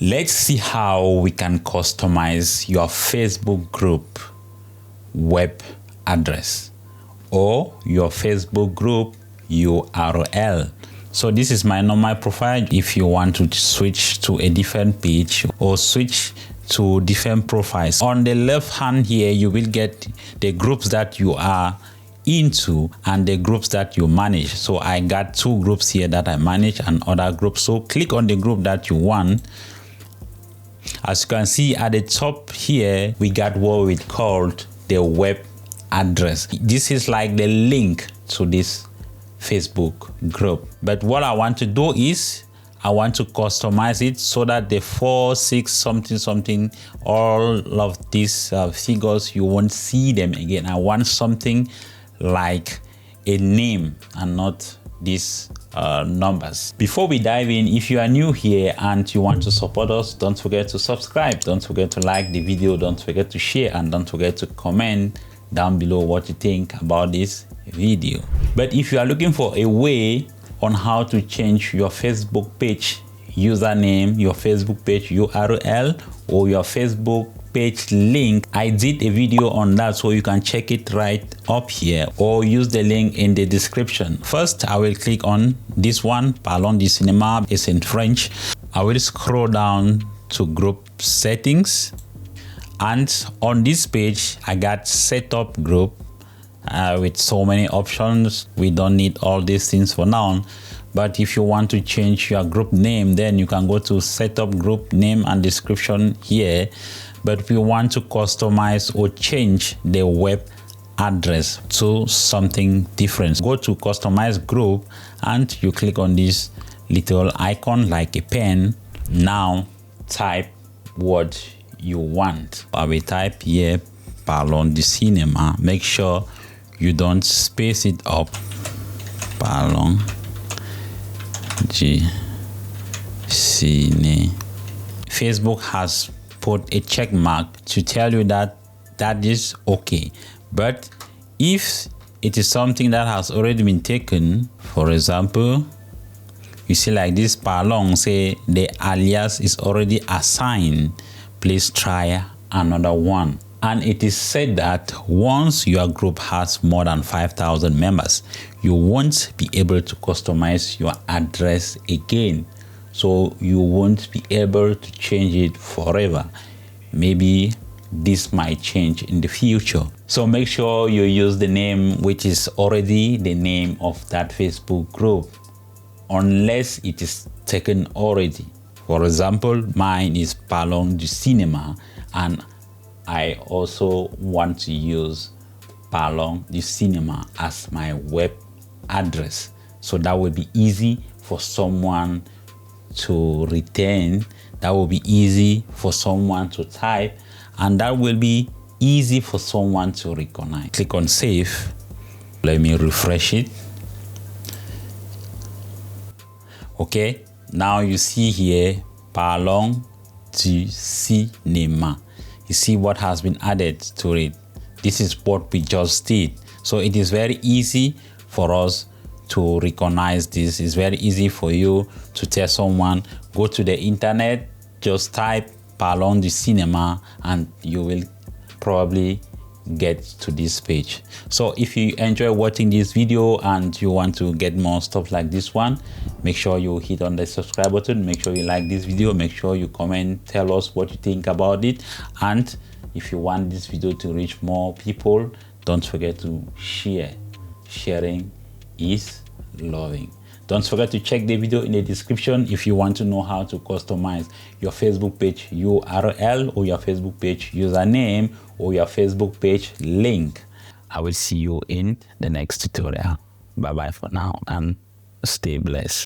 Let's see how we can customize your Facebook group web address or your Facebook group URL. So this is my normal profile. If you want to switch to a different page or switch to different profiles, on the left hand here you will get the groups that you are into and the groups that you manage. So I got 2 groups here that I manage and other groups. So click on the group that you want. As you can see at the top here, we got what we called the web address. This is like the link to this Facebook group. But what I want to do is I want to customize it so that the 4, 6, something, all of these figures, you won't see them again. I want something like a name and not these numbers. Before we dive in, if you are new here and you want to support us, don't forget to subscribe, don't forget to like the video, don't forget to share, and don't forget to comment down below what you think about this video. But if you are looking for a way on how to change your Facebook page username, your Facebook page URL, or your Facebook page link, I did a video on that, so you can check it right up here or use the link in the description. First, I will click on this one, Parlons du Cinéma. It's in French. I will scroll down to group settings, and on this page I got setup group with so many options. We don't need all these things for now, but if you want to change your group name, then you can go to setup group name and description here. But if you want to customize or change the web address to something different, go to customize group and you click on this little icon like a pen. Now type what you want. I will type here Parlons du Cinéma. Make sure you don't space it up. Parlons du Ciné. Facebook has put a check mark to tell you that that is okay. But if it is something that has already been taken, for example, you see like this Parlons, say the alias is already assigned, please try another one. And it is said that once your group has more than 5,000 members, you won't be able to customize your address again. So you won't be able to change it forever. Maybe this might change in the future. So make sure you use the name which is already the name of that Facebook group, unless it is taken already. For example, mine is Parlons du Cinéma, and I also want to use Parlons du Cinéma as my web address. So that will be easy for someone to retain, that will be easy for someone to type, and that will be easy for someone to recognize. Click on save. Let me refresh it. Okay, now you see here Parlons du Cinéma. You see what has been added to it. This is what we just did. So it is very easy for us to recognize this. It's very easy for you to tell someone, go to the internet, just type Parlons du Cinéma, and you will probably get to this page. So if you enjoy watching this video and you want to get more stuff like this one, make sure you hit on the subscribe button, make sure you like this video, make sure you comment, tell us what you think about it, and if you want this video to reach more people, don't forget to share. Sharing is loving. Don't forget to check the video in the description if you want to know how to customize your Facebook page URL or your Facebook page username or your Facebook page link. I will see you in the next tutorial. Bye bye for now and stay blessed.